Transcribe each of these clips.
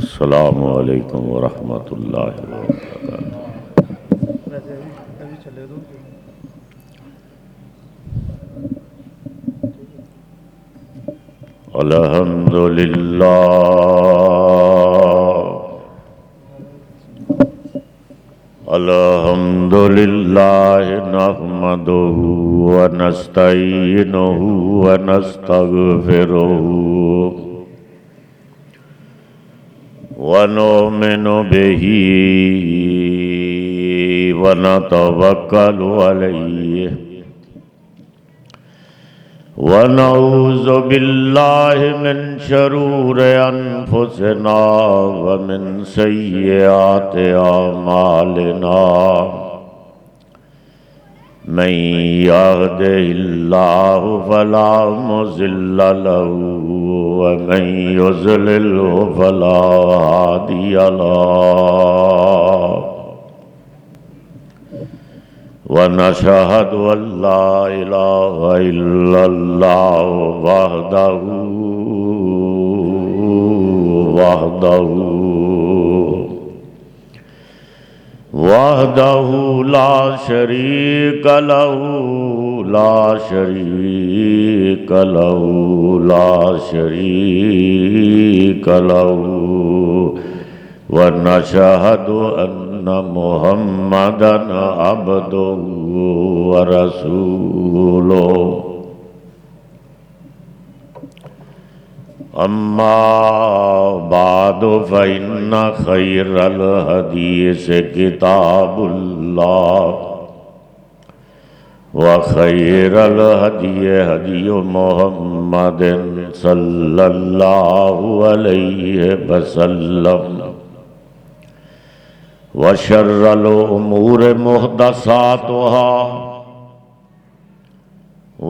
अस्सलामु अलैकुम वरहमतुल्लाहि वबरकातुहू। अल्हम्दुलिल्लाह नहमदुहु व नस्तईनुहु व नस्तगफिरुहु व नुमिनु बिही व नतवक्कलु अलैहि व नऊज़ु बिल्लाहि मिन शुरूरि अनफुसिना व मिन सय्यिआति अमालिना। मन यहदिहिल्लाहु फला मुज़िल्ल लहु व मन युज़लिल्हु फला हादिय लहु। व नशहदु अल्ला इलाहा इल्लल्लाह वहदहु ला शरीक लहु व नशहदु अन्ना मुहम्मदन अब्दुहु व रसूलुहु। अम्मा बादु फ़इन्ना खैरल हदीस किताबुल्लाह व खैरल हदी हदी मुहम्मदिन सल्लल्लाहु अलैहि वसल्लम व शर्रल उमूर मुहदसातुहा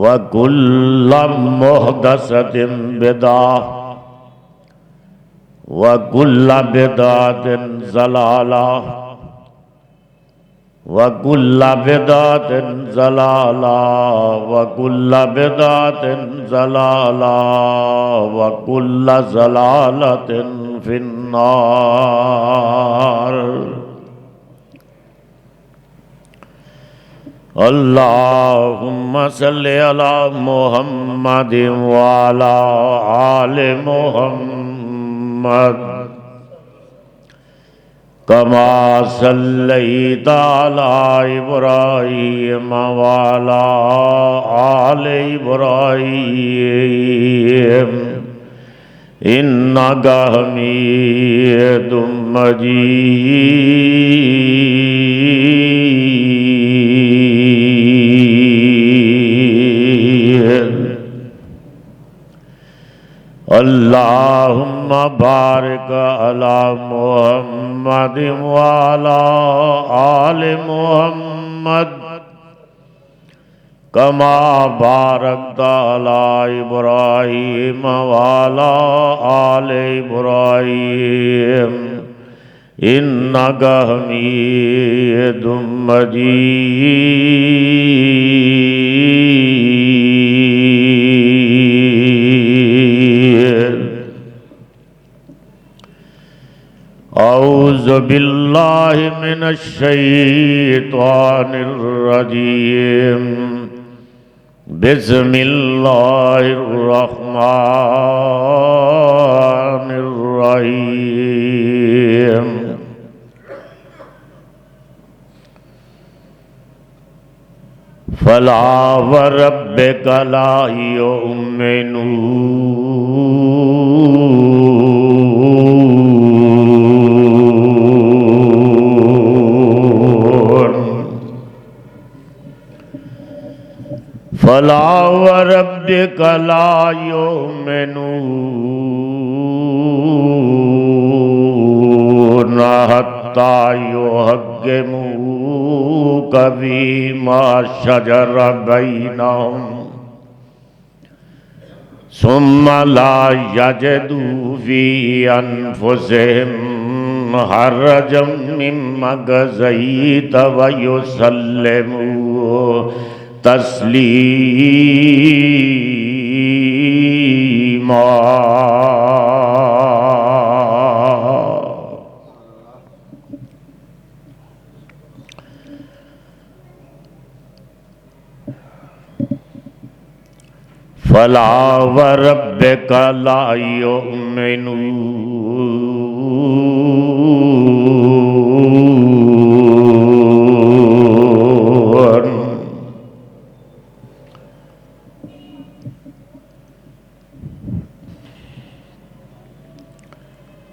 व कुल्ल मुहदसतिन बिदअह व कुल्ल बिदअतिन ज़लाला व कुल्ल बिदअतिन ज़लाला व कुल्ल बिदअतिन ज़लाला व कुल्ल ज़लालतिन फिन्नार। अल्लाहुम्मा सल्लि अला मुहम्मदिन व अला आलि मुहम्मद कमा सल्लैता अला इब्राहीम व अला आलि इब्राहीम इन्नका हमीदुम मजीद। अल्लाहुम्मा बारिक अला मुहम्मदिन व अला आलि मुहम्मद कमा बारकता अला इब्राहीम व अला आलि इब्राहीम इन्नका हमीदुम मजीद। औज़ु बिल्लाहि मिनश शैतानिर रजीम। बिस्मिल्लाहिर्रहमानिर्रहीम। फला व रब्बिका ला युमिनून फला व रब्बिका ला युमिनून हत्ता युहक्किमूका फ़ीमा शजर बैनहुम सुम्मा ला यजिदू फ़ी अनफुसिहिम हरजम मिम्मा क़ज़ैत व युसल्लिमू तस्लीमा। फला व रब्बिका ला युमिनून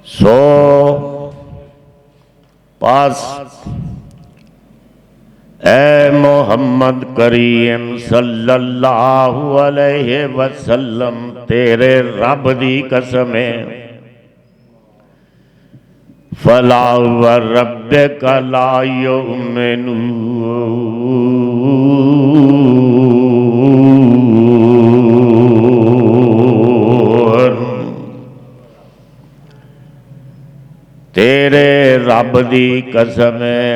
सो पास ए मोहम्मद करीम सल्लल्लाहु अलैहि वसल्लम तेरे रब दी कसम है फला व रब्बिका ला युमिनून तेरे रब दी कसम है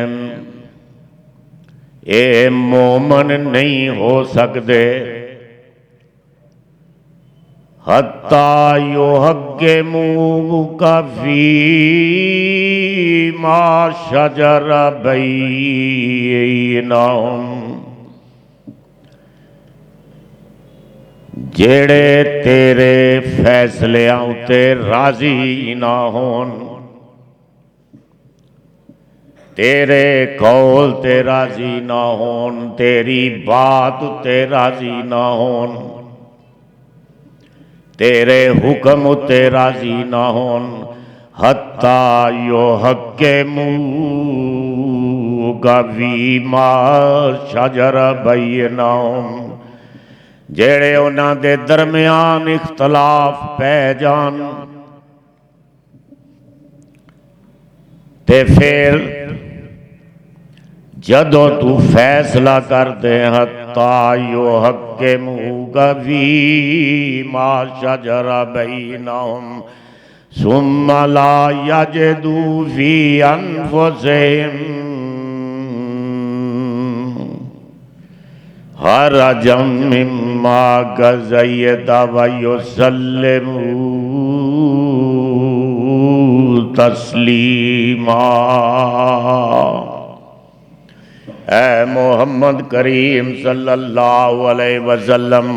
ये मोमन नहीं हो सकते हत्ता युहक्किमूका फीमा शजरा बैनहुम जेड़े तेरे फैसलियां उते राजी ना होन तेरे कौल ते राजी ना होन तेरी बात ते राजी ना होन तेरे हुक्म ते राजी ना होन हत्ता युहक्किमूका फीमा शजरा बैनहुम जेड़े उन्हां दे दरमियान इख्तलाफ पै जान ते फिर जदों तू फैसला कर दे हत्ता युहक्किमूका फीमा शजरा बैनहुम सुम्मा ला यजिदू फी अनफुसिहिम हरजम मिम्मा क़ज़यत व युसल्लिमू तस्लीमा। ऐ मोहम्मद करीम सल्लल्लाहु अलैहि वसल्लम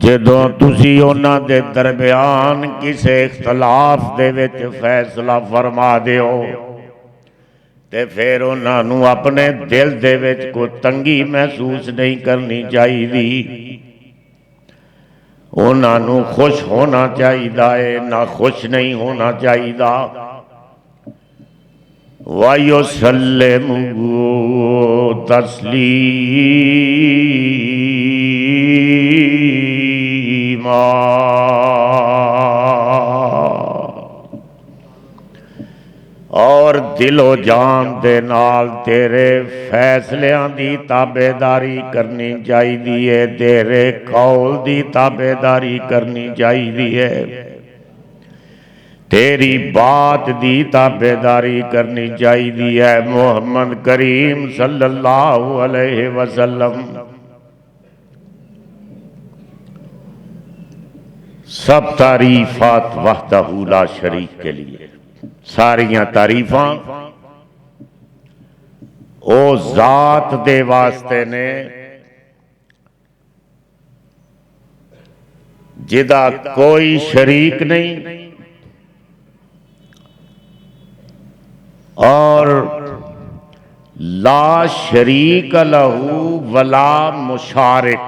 जदों तुसी उन्हां दे दरमियान किसे इख्तलाफ दे विच फैसला फरमा दिओ ते फिर उन्हां नूं अपने दिल दे विच कोई तंगी महसूस नहीं करनी चाहिदी उन्हां नूं खुश होना चाहिदा है ना खुश नहीं होना चाहिदा वयुसल्लिमू तस्लीमा। और दिलो जान दे नाल तेरे फैसलियां दी ताबेदारी करनी चाहिदी है तेरे कौल दी ताबेदारी करनी चाहिदी है तेरी बात दी ताबेदारी करनी चाहिए है। मोहम्मद करीम सल्लल्लाहु अलैहि वसल्लम सब तारीफात वहदहू ला शरीक के लिए सारियां तारीफां ओ जात दे वास्ते ने जिदा कोई शरीक नहीं और ला शरीक लहू वला मुशारिक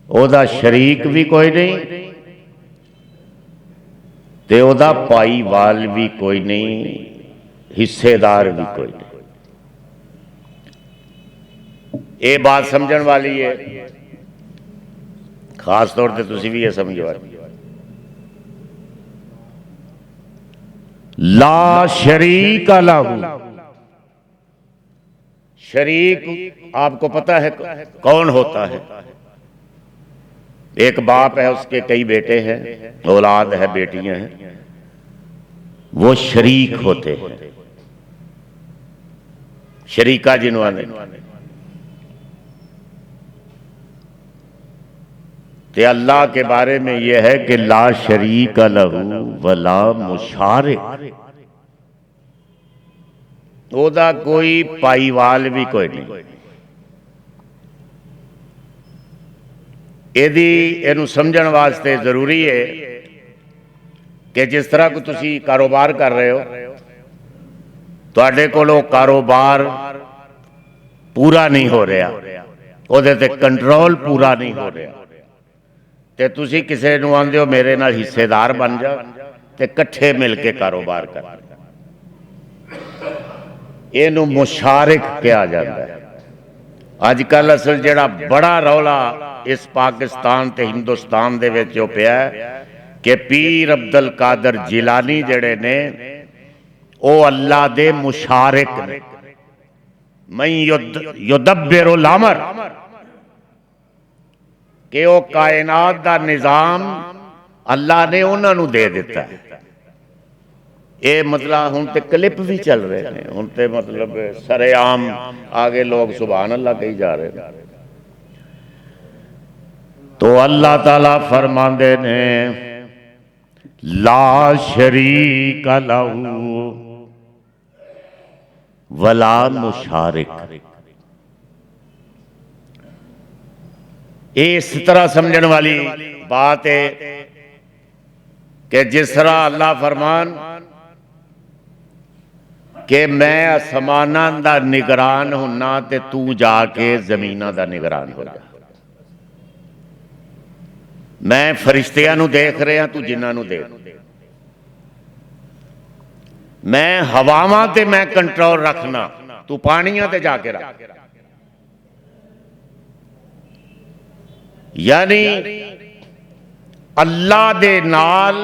ओदा शरीक भी कोई नहीं ते ओदा पाईवाल भी कोई नहीं हिस्सेदार भी कोई नहीं। ये बात समझण वाली है खास तौर पे तुसी भी ये समझो ला शरीक लहू शरीक आपको पता है कौन होता है एक बाप है उसके कई बेटे हैं औलाद है बेटियां हैं वो शरीक होते हैं शरीका जिन्होंने ते अल्लाह के बारे में यह है कि ला शरीक लहू वला मुशारिक ओदा कोई पाईवाल भी कोई नहीं ਇਹਨੂੰ ਸਮਝਣ ਵਾਸਤੇ ਜ਼ਰੂਰੀ ਹੈ कि जिस तरह को तुसी कारोबार कर रहे हो, तुहाडे कोलों कारोबार पूरा नहीं हो रहा, उहदे ते कंट्रोल पूरा नहीं हो रहा, ते तुसी किसी नूं आंदे हो मेरे नाल हिस्सेदार बन जा ते इकट्ठे मिल के कारोबार कर। इहनूं मुशारिक कहा जाता है। अजकल असल जिहड़ा बड़ा रौला इस पाकिस्तान ते हिंदुस्तान दे विच हो पिया कि पीर अब्दुल कादर जिलानी जड़े ने वो अल्लाह दे मुशारिक ने। मैं युदब्बिरुल अमर कि वो कायनात दा निजाम अल्लाह ने उन्होंने दे दिता है। ये मतलब हुण ते क्लिप भी चल रहे हैं, हुण ते मतलब सरेआम आगे लोग सुभान अल्लाह कही जा रहे हैं। तो अल्लाह ताला फरमांदे ने ला शरीक लहू वला मुशारिक। इस तरह समझने वाली बात है कि जिस तरह अल्लाह फरमान कि मैं आसमानां दा निगरान होना ते तू जाके जमीनां दा निगरान हो जा। मैं फरिश्तियां नूं देख रहा, तू जिन्हां नूं देख। मैं हवावां ते मैं कंट्रोल रखना, तू पानियां ते जाके रख। यानी अल्लाह दे नाल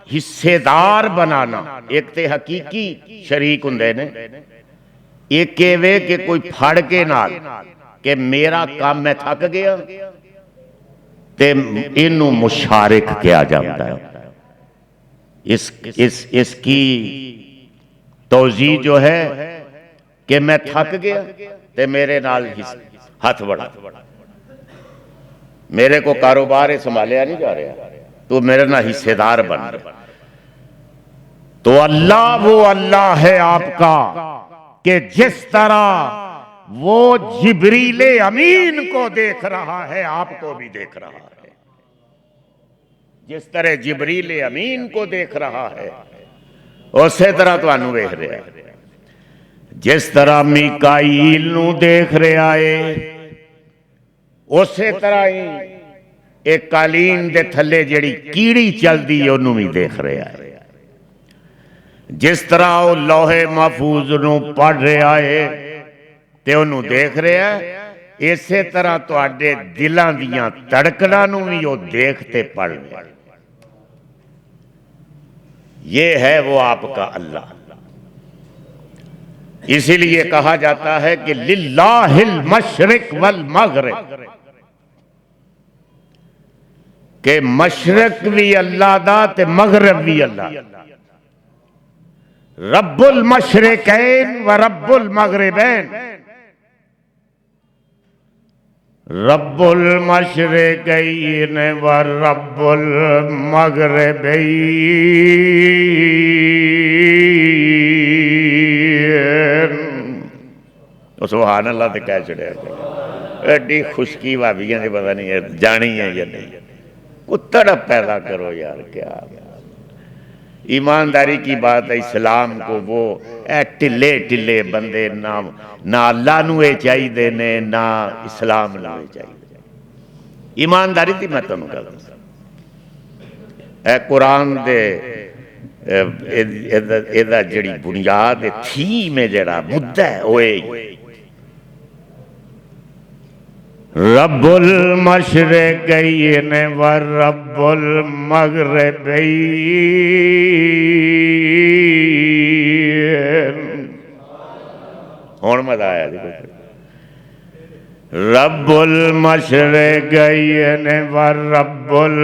हिस्सेदार बनाना। एक ते हकीकी शरीक हुंदे ने, एक वे कि कोई फड़ के नाल कि मेरा काम मैं थक गया ते इनू मुशारिक किया जाता है। इसकी तौजी जो है कि मैं थक गया ते मेरे नाल हाथ बढ़ा, मेरे को कारोबार संभालिया नहीं जा रहा, तो मेरे नाल हिस्सेदार बन। तो अल्लाह वो अल्लाह है आपका कि जिस तरह वो जिब्रीले अमीन को देख रहा है आपको भी देख रहा है। जिस तरह जिब्रीले अमीन को देख रहा है उसे तरह तुहानू वेख रहा है। जिस तरह मीकाईल नू देख रहा है उसे तरह ही एक कालीन दे थले जिहड़ी कीड़ी चलदी है उन्होंने भी देख रहा है। जिस तरह वो लोहे महफूज नू पढ़ रहा है ते उन्होंने देख रहा है, इसे तरह तुहाडे दिलां दियां धड़कनां नू भी वो देखते पढ़ रहा है। ये है वो आपका अल्लाह। इसीलिए कहा जाता है कि लिल्लाहिल मशरिक वल मगरिब, के मशरक भी अल्लाह दा ते मगरब भी अल्लाह। रब्बुल मशरिकैन व रब्बुल मगरिबैन। रब्बुल मशरिकैन व रब्बुल मगरिबैन। सुभान अल्लाह ते कह छड़िया। एडी खुशकी भाभियां ने पता नहीं जानी है या नहीं। कुत्तड़ पैदा करो यार, क्या ईमानदारी की बात है। इस्लाम को वो टिले टिले बंदे ना अल्लाह नू चाहिए ने ना इस्लाम नू चाहिए। ईमानदारी थी मैं तुम गल कुरान दे जी बुनियाद थीम है जरा मुद्दा है वो रब्बुल मशरिकैन व रब्बुल मगरिबैन। हुण मजा आया जी। रब्बुल मशरिकैन व रब्बुल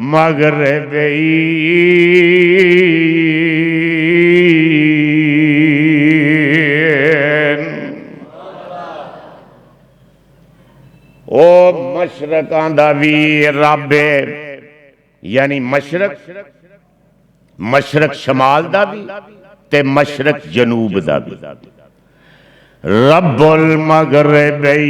मगरिबैन। ओ मशरकां दा भी रब है, यानी मशरक शमाल दा भी ते मशरक जनूब दा भी। रब्बुल मगरिबैन।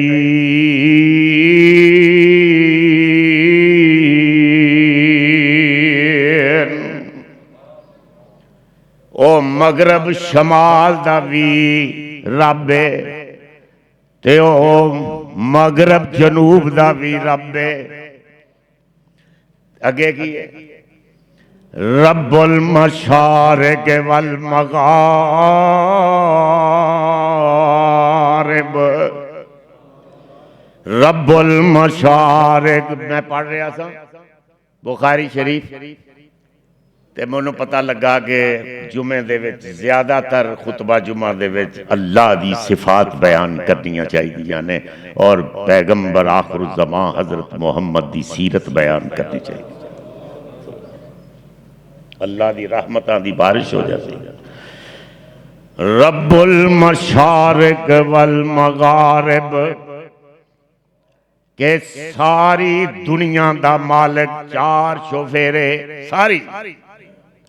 ओ मगरब शमाल दा भी रब है ते ओ मगरब जनूब दा भी रब है। अगे की है? रब्बुल मशारिक वल मगारिब। रब्बुल मशारिक मैं पढ़ रहा था बुखारी शरीफ ते मैनू पता लगा कि जुमे दे विच ज्यादातर खुतबा जुमा दे विच अल्लाह दी सिफात बयान करनियां चाहिए ने और पैगंबर आखिरुज़्ज़मा हजरत मुहम्मद दी सीरत बयान करनी चाहिए। अल्लाह दी रहमतां दी बारिश हो जाती है। रब्बुल मशारिक वल मगारिब के सारी दुनिया दा मालिक चार चौफेरे सारी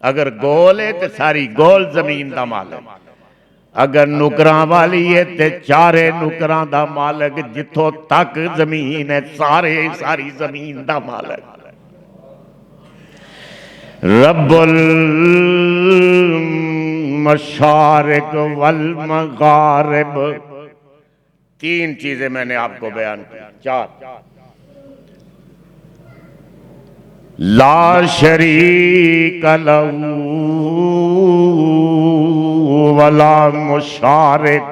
अगर गोल है तो सारी गोल जमीन दा मालिक, अगर नुकरां वाली है तो चारे नुकरां दा मालिक, जिथों तक जमीन है सारे सारी जमीन दा मालिक। रब्बुल मशारिक वल मगारिब। तीन चीजें मैंने आपको बयान की, चार। ला शरीक लहू वला मुशारिक,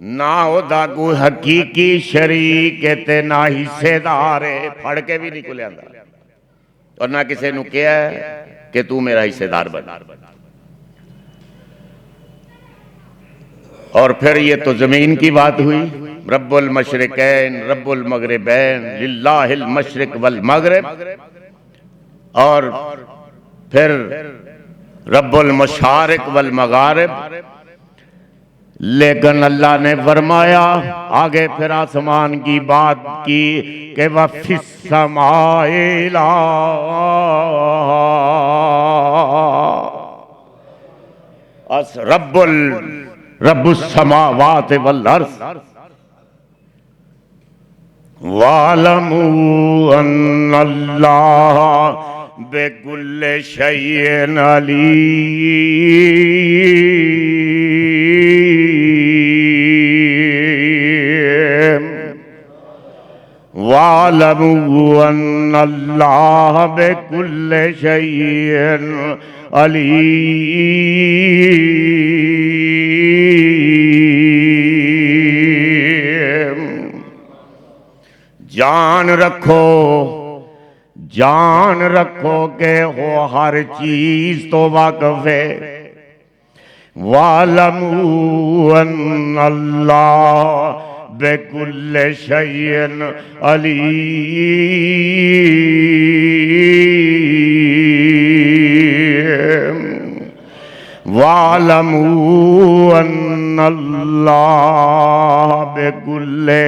ना ओदा कोई हकीकी शरीक है ते ना हिस्सेदार है, फड़ के भी नहीं को लिया और ना किसी ने कहा कि तू मेरा हिस्सेदार बन। और फिर ये तो जमीन की बात हुई, रब्बुल मशरिकैन रब्बुल मगरिबैन लिल्लाहिल मशरिक वल मगरिब। और फिर रब्बुल मशारिक वल मगारिब। लेकिन अल्लाह ने फरमाया आगे फिर आसमान की बात की कि वफिस समाइला अस रब्बुस समावात वल अर्ज़ वालमू अन्नल्लाह बिकुल्लि शैइन अलीम। वालमू अन्नल्लाह बिकुल्लि शैइन अलीम। जान रखो के हो हर चीज तो वाकिफ है। वालमू अन्नल्लाह बिकुल्लि शैइन अलीम। वालमू अन्नल्लाह बिकुल्लि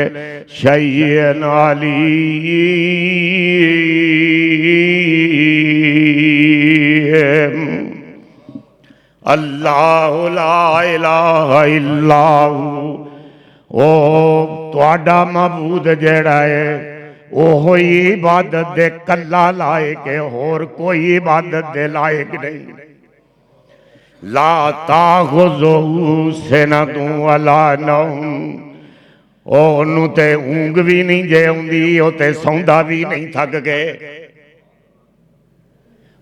शैइन अलीम। अल्लाहु ला इलाहा इल्लाहु। ओ तुहाडा मबूद जेड़ा है ओहो ही इबादत दे कल्ला लायक है, होर कोई इबादत दे लायक नहीं। ला ताखुज़ुहु सिनतुन वला नौम। ओनू ते ऊंग भी नहीं जे आउंदी, ओ ते सौंदा भी नहीं थक गए।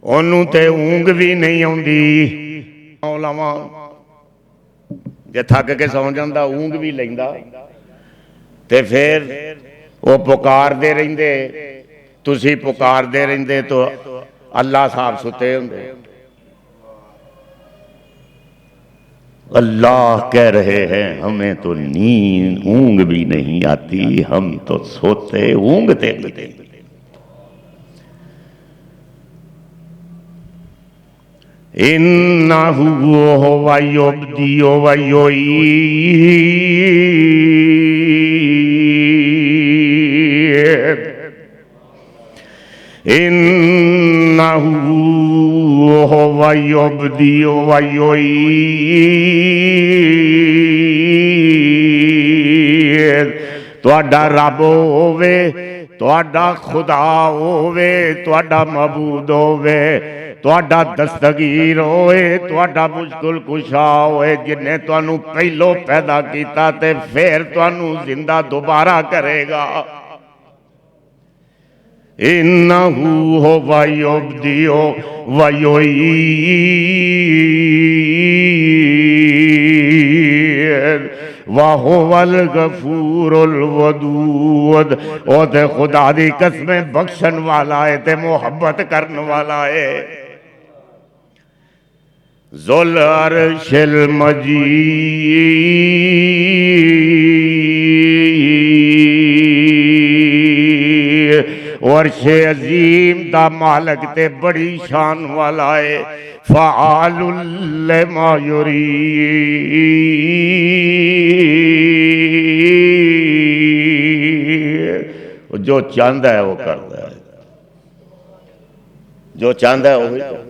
ओनू ते ऊंग भी नहीं आउंदी, लावां जे थक के सौ जांदा ऊंग भी लैंदा ते फिर वो पुकारदे रहिंदे, तुसी पुकारदे रहिंदे तो अल्लाह साहब सुते हुंदे। अल्लाह कह रहे हैं हमें तो नींद ऊंग भी नहीं आती, हम तो सोते ऊंगते नहीं। इन्नहु हुवा युब्दी व युईद। इन्नहु हुवा युब्दी व युईद। तुहाडा रब होवे, तुहाडा खुदा होवे, तुहाडा मबूद होवे, तुहाडा दस्तगीर होए, तुहाडा मुश्किल कुशा होए, जिन्हें तुहानू पहलो पैदा किया ते फिर तुहानू जिंदा दोबारा करेगा। इन्नहु हुवा युब्दी व युईद व हुवल गफूरुल वदूद। ओ ते खुदा दी कसमें बख्शन वाला है ते मोहब्बत करने वाला है। ज़ुल अर्शिल मजीद। अर्शे अजीम दा मालक ते बड़ी शान वाला है। फ़आलुल लिमा युरीद। जो चाहता है वो करता है, जो चाहता है वो ही करता है।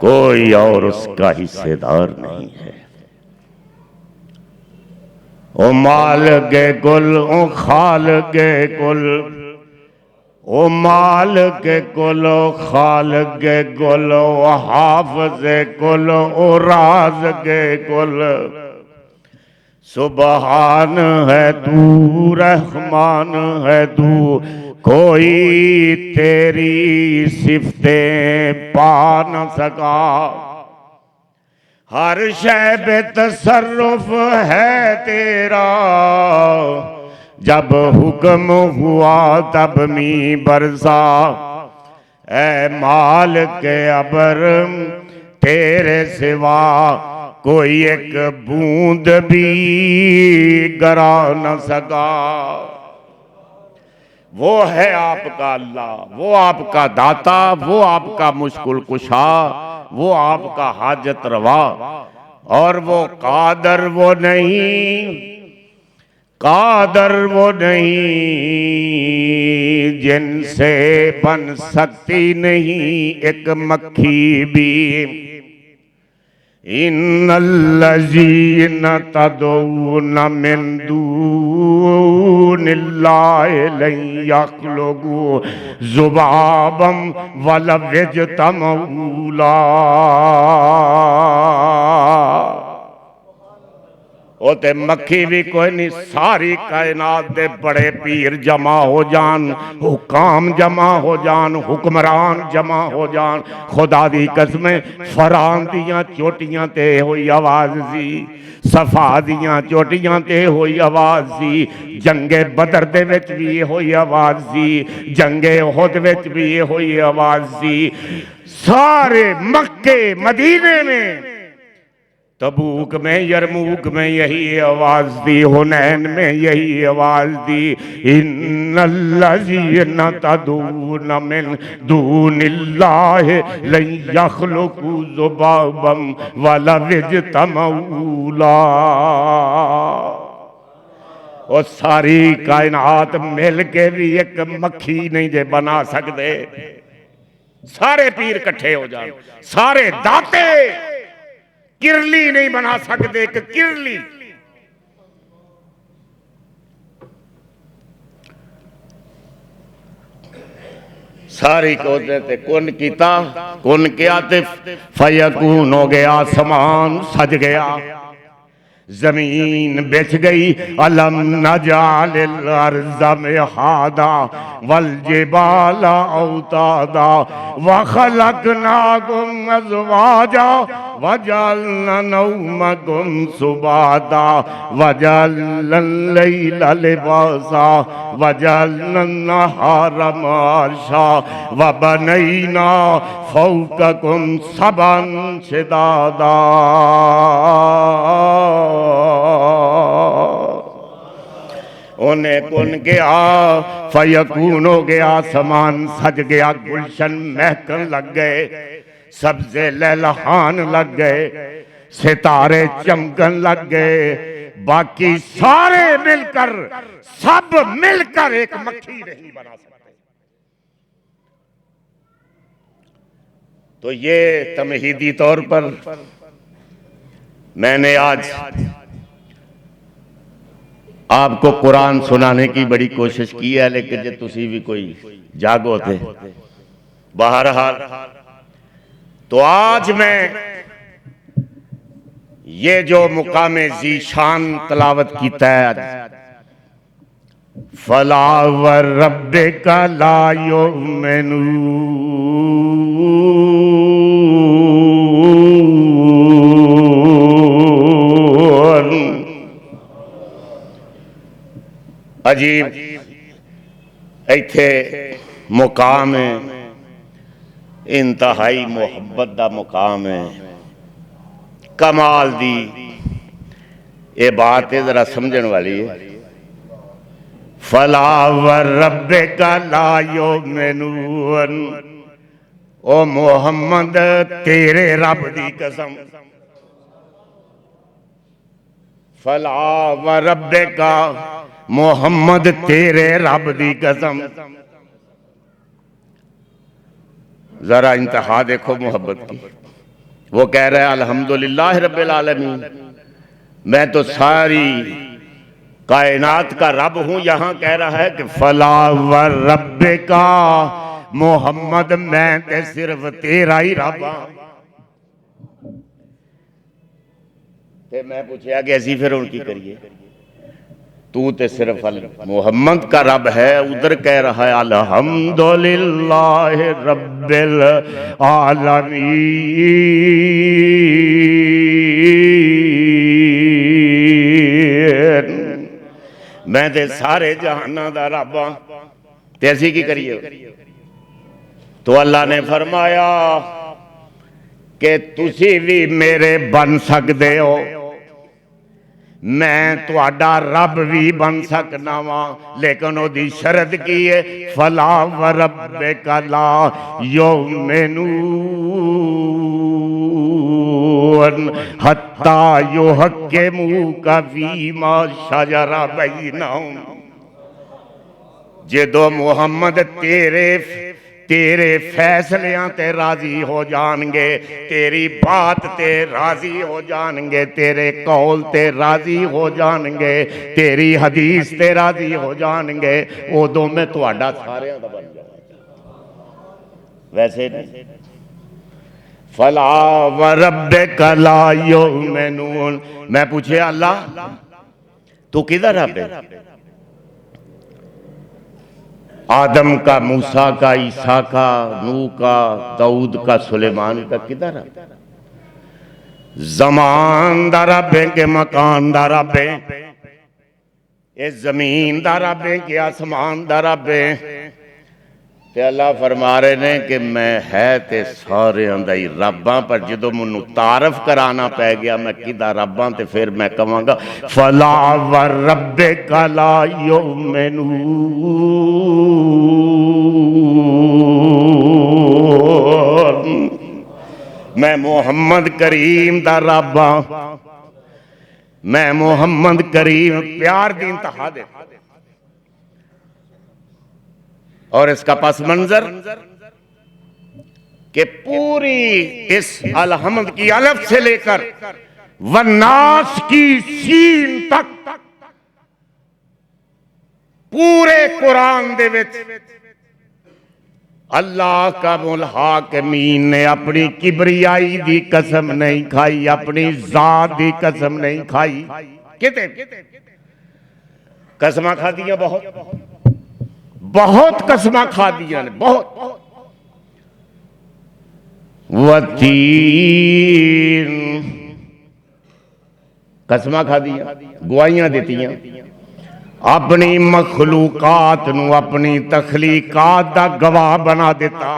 कोई और उसका हिस्सेदार नहीं है। ओ माल के कुल, ओ खाल के कुल, ओ माल के कुल, ओ खाल के कुल, ओ हाफ़िज़ कुल, ओ राज के कुल। सुबहान है तू, रहमान है तू, कोई तेरी सिफ़तें पा न सका। हर शय पे तसर्रुफ है तेरा, जब हुक्म हुआ तब मी बरसा। ऐ माल के अबर तेरे सिवा कोई एक बूंद भी गिरा न सका। वो है आपका अल्लाह, वो आपका दाता, वो आपका मुश्किल कुशा, वो आपका हाजत रवा। और वो कादर वो नहीं, कादर वो नहीं जिनसे बन सकती नहीं एक मक्खी भी। इन्नल्लज़ीना तदऊना मिन दूनिल्लाहि लन यख्लुकू ज़ुबाबम वलव यज्तमऊ लह। वो ते मक्खी भी कोई नहीं, सारी कायनात दे बड़े पीर जमा हो जान, हुकाम जमा हो जान, हुक्मरान जमा हो जान। खुदा दी कसमें फरान दियां चोटियां ते होई आवाज सी, सफा दियां चोटियां ते होई आवाज सी, जंगे बदर दे विच भी होई आवाज सी, जंगे उहद विच भी होई आवाज सी। सारे मक्के मदीने में, तबूक में, यरमूक में यही आवाज दी, हुनैन में यही आवाज दी। इन्नल्लज़ीना तदऊना मिन दूनिल्लाहि लन यख्लुकू ज़ुबाबम वलव यज्तमऊ लह। और सारी कायनात मिल के भी एक मक्खी नहीं जे बना सकते। सारे पीर इकट्ठे हो जाए, सारे दाते किरली नहीं बना सकते एक किरली। सारी कोदरत कुन किता, कुन किया ते फयकून हो गया, आसमान सज गया, जमीन बिछ गई। अलम नजालिल अर्ज़ मिहादा वल जिबाला औतादा व खलकनाकुम अज़वाजा वजअलना नौमकुम सुबाता वजअलना लैला लिबासा वजअलना नहारा माशा वबनैना फौककुम सबअन शिदादा। उन्हें कुन गया, फयकून हो गया, आसमान सज गया, गुलशन महकन लग गए, सब्जे लहलहान लग गए, सितारे चमकन लग गए। बाकी सारे मिलकर, सब मिलकर एक मक्खी नहीं बना सकते। तो ये तमहीदी तौर पर मैंने आज आपको कुरान सुनाने की बड़ी कोशिश की है, लेकिन जे तुसी भी कोई जागो थे। बहरहाल तो आज मैं ये जो मुकामे ज़ीशान तलावत की तैयार फला व रब्बिका ला युमिनून, अजीब इत्थे मुकाम है, इंतहाई मुहब्बत दा मुकाम है, कमाल दी ये बात है, जरा समझण वाली है। फला व रब्बिका ला युमिनून, ओ मोहम्मद तेरे रब दी कसम, फला व रब्बिका मोहम्मद तेरे रब दी कसम। जरा इंतहा देखो मोहब्बत की। वो कह रहा है अल्हम्दुलिल्लाह रब्बिल आलमीन, मैं तो सारी कायनात का रब हूं। यहां कह रहा है कि फला व रब्बिका मोहम्मद मैं ते सिर्फ तेरा ही रब हां। ते मैं पूछया कि असी फिर हुण की करिए, तू ते सिर्फ मोहम्मद का रब है। उधर कह रहा है अल्हम्दुलिल्लाह रब्बिल आलमीन, मैं ते सारे जहाना दा रब हां। ते असी की करिए? तो अल्लाह ने फरमाया कि तुसी भी मेरे बन सकते हो, मैं तुहाडा रब भी बन सकना वा, लेकिन ओदी शर्त की है फला व रब्बिका ला युमिनून हत्ता युहक्किमूका फीमा शजरा बैनहुम। जदों मुहम्मद तेरे फैसलियां ते राजी हो जाएंगे, तेरी बात ते राजी हो जाएंगे, तेरे कौल ते राजी हो जाएंगे, तेरी हदीस ते राजी हो जाएंगे, उदों मैं तुहाडा सारियां दा बन जावांगा। वैसे नहीं। फला व रब्बिका ला युमिनून, मैं पूछे अल्लाह तू किधर रब है? आदम का, मूसा का, ईसा का, नूह का, दाऊद का, सुलेमान का किधर है? ज़मान दा रब है कि मकान दा रब है? ये जमीन दा रब है कि आसमान दा रब है? ते अल्लाह फरमा रहे ने कि मैं है ते सारे दा ही रब हां, पर जदों मैनू तारफ कराना पै गया मैं किदा रब हां, ते फिर मैं कहांगा फला व रब्बिका ला युमिनून, मैं मोहम्मद करीम दा रब हां, मैं मोहम्मद करीम। प्यार दी इंतहा दे। और इसका पस मंजर कि पूरी इस अलहमद की अलफ से लेकर वन्नास की सीन तक पूरे कुरान दे विच अल्लाह का मुल्हाकिमीन ने अपनी किबरियाई दी कसम नहीं खाई, अपनी जात दी कसम नहीं खाई। किते कसम खा दिया, बहुत कसम खा दिया ने, बहुत। वतीन कसम खा दिया, गवाहियां दितियां अपनी मखलूकात नू, अपनी तखलीकात दा गवाह बना दिता।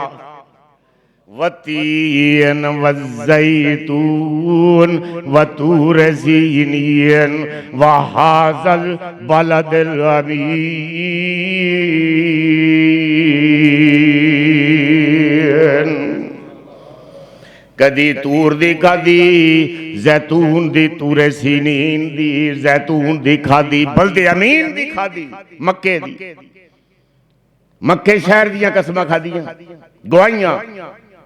वतीन वज़ैतून वतूर सीनीन वहाज़ल बलदिल अमीन। कदी तूर दी खादी, जैतून दी, तूरे सीनीन दी, जैतून दी खादी, बलदे अमीन दी खादी, मक्के दी, मक्के शहर दियां कसमां खादियां, गवाहियां।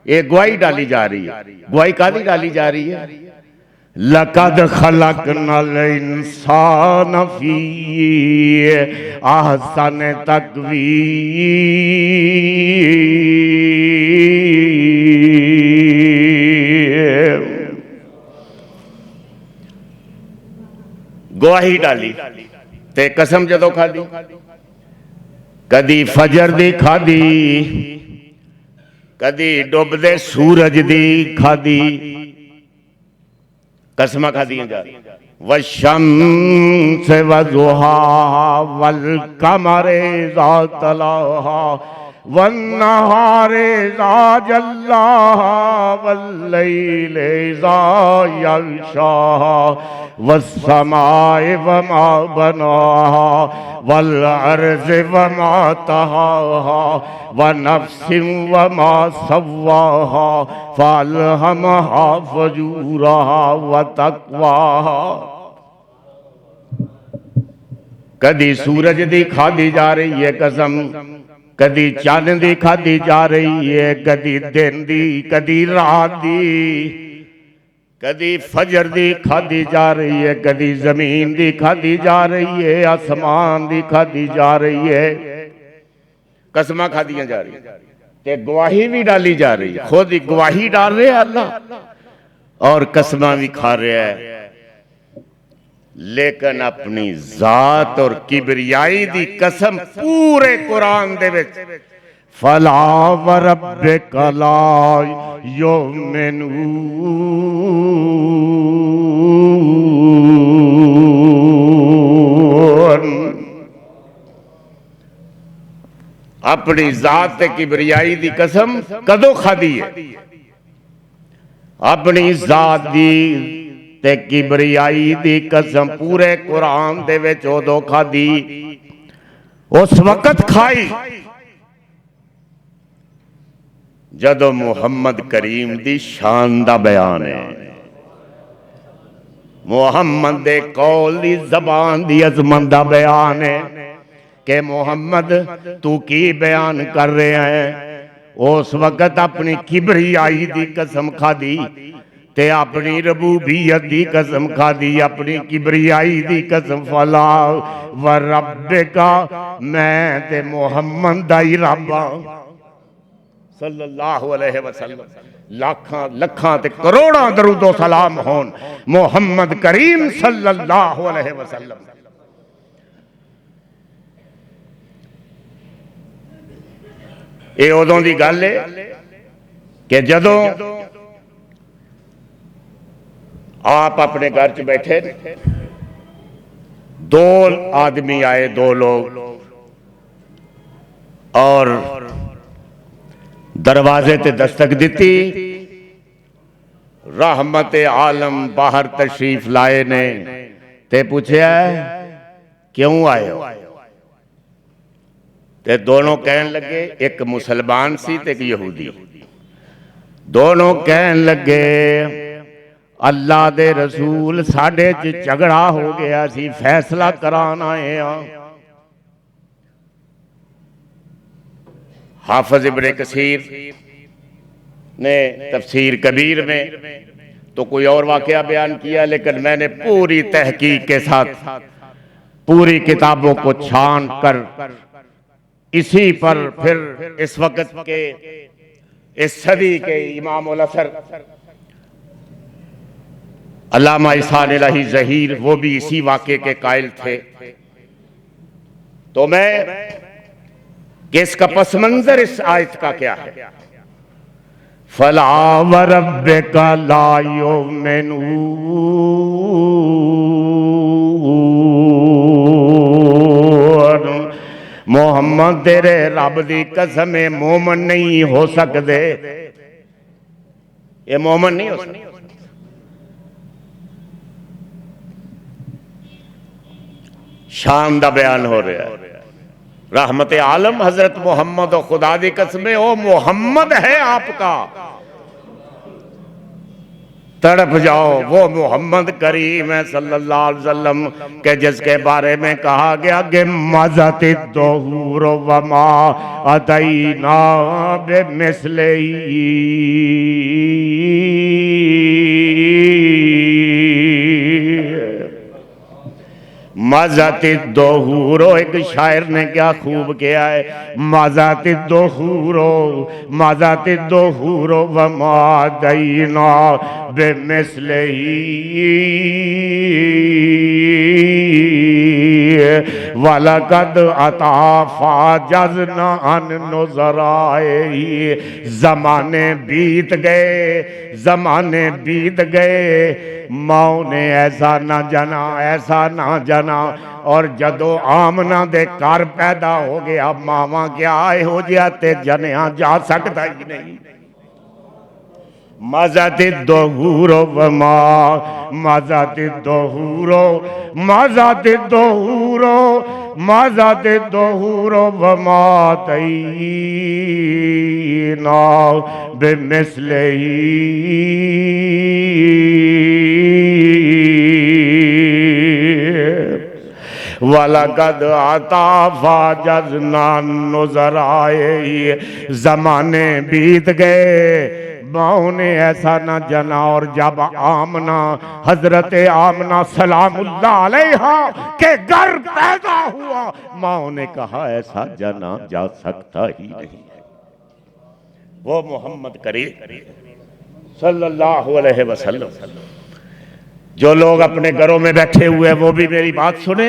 ये गवाही डाली जा रही है। गवाही कादी डाली जा रही है? लक़द ख़लक़नल इंसान फ़ी अहसन तक़वीम। गवाही डाली ते कसम जदों खादी, कदी फजर दी खादी, कदी डुबदे सूरज दी खादी, कसम खादियां जा रही। वशम्स वज़ुहा वल कमरे इज़ा तलाहा वन्नहारे इज़ा जल्लाहा वल्लैलि इज़ा यग़शाहा वस्समाए वमा बनाहा वल अर्ज़ि वमा तहाहा वनफ्सिन वमा सव्वाहा फ़अल्हमहा फ़जूरहा वतक़वाहा। कदी सूरज दी खादी जा रही है कसम, कदी चांद दी खादी जा रही है, कदी दिन दी, कदी रात दी, कदी फजर दी खादी जा रही है, कदी जमीन दी खादी जा रही है, आसमान दी खादी जा रही है। कसमां खादियां जा रही है ते गवाही भी डाली जा रही है। खुद ही गवाही डाल रहे अल्लाह और कसमां भी खा रहा है, लेकिन अपनी जात और किबरियाई दी कसम पूरे कुरान दे विच फला व रब्बिका ला युमिनून। अपनी जात ते किबरियाई दी कसम कदों खादी है? अपनी जात दी ते किबरियाई दी कसम पूरे कुरान दे विच उदों खादी, उस वक्त खाई जदों मुहम्मद करीम दी शान दा बयान है। मुहम्मद दे कौल दी ज़बान दी अज़मत दा बयान है कि मुहम्मद तू की बयान कर रहा है। उस वक्त अपनी किबरियाई दी कसम खादी ते अपनी रबूबियत दी कसम खादी, अपनी किबरियाई दी कसम। फला व रब्बिका, मैं ते मुहम्मद दा ही रब हां सल्लल्लाहु अलैहि वसल्लम। लाखां लखां ते करोड़ां दरूदो सलाम होन मुहम्मद करीम सल्लल्लाहु अलैहि वसल्लम। ये उदों दी गल है कि जदों आप अपने घर च बैठे, दो आदमी आए, दो लोग, और दरवाजे ते दस्तक दी। रहमत आलम बाहर तशरीफ लाए ने ते पूछया क्यों आए हो? ते दोनों कहन लगे, एक मुसलमान सी ते एक यहूदी। दोनों कहन लगे अल्लाह दे रसूल साडे च झगड़ा हो गया सी, फैसला करान आए हां। हाफिज इब्ने कसीर ने तफसीर कबीर में तो कोई और वाकया बयान किया, लेकिन मैंने पूरी तहकीक के साथ पूरी किताबों को छान कर इसी पर फिर इस वक्त के इस सदी के इमाम उल असर अल्लामा इहसान इलाही ज़हीर, वो भी इसी वाक़े के कायल थे। तो मैं कि इसका पस मंजर इस आयत का क्या है? फला व रब्बिका ला युमिनून। मोहम्मद तेरे रब दी कसम मोमन नहीं हो सकते, ये मोमन नहीं हो सकते। शान दा बयान हो रहा है। रहमत आलम हजरत मोहम्मद और खुदा दी कसम, ओ मोहम्मद है आपका। तड़प जाओ। वो मोहम्मद करीम है सल्लल्लाहु अलैहि वसल्लम के जिसके बारे में कहा गया कि मज़ति दोहूर वमा अतईना बिमिस्ली, मज़ाति दोहूरो। एक शायर ने क्या खूब किया है, मज़ाति दोहूरो, मज़ाति दोहूरो वमा दईना बेमिस्लिही वलकद अताफा जज़ना अन नुज़राए। ज़माने बीत गए, ज़माने बीत गए, माओ ने ऐसा ना जना, ऐसा ना जना। और जदों आमना दे घर पैदा हो गया, मावा क्या हो गया ते जनिया जा सकता ही नहीं। मज़ाति दोहूरो वमा, मज़ाति दोहूरो, मज़ाति दोहूरो, मज़ाति दोहूरो वमा तईना बिमिस्लिही वलकद अताफा जज़ना नुज़राए। ज़माने बीत गए, माओ ने ऐसा न जना। और जब आमना, हजरत आमना सलामुल्लाह अलैहा के घर पैदा हुआ, माओ ने कहा ऐसा जना जा सकता ही नहीं है। वो मोहम्मद करीम सल्लल्लाहु अलैहि वसल्लम। जो लोग अपने घरों में बैठे हुए हैं वो भी मेरी बात सुने,